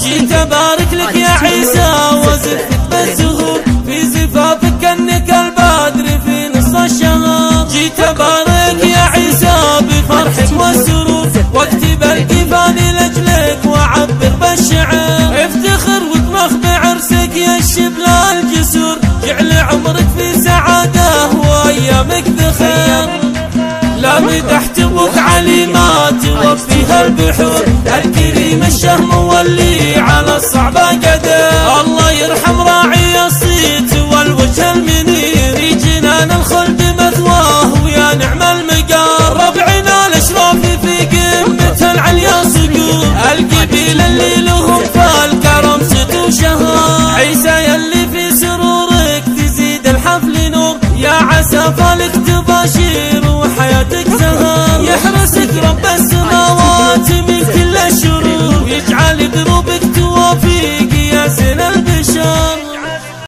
جيت ابارك لك يا عيسى وازفك بالزهور في زفافك كأنك البدر في نص الشهر. جيت ابارك يا عيسى بفرحك والسرور واكتب القفان لاجلك واعبر بالشعر. افتخر واطمخ بعرسك يا الشبل الجسور جعل عمرك في سعاده وايامك بخير. لا مدحت ابوك علي ما توفيها البحور الكريم الشهم واللي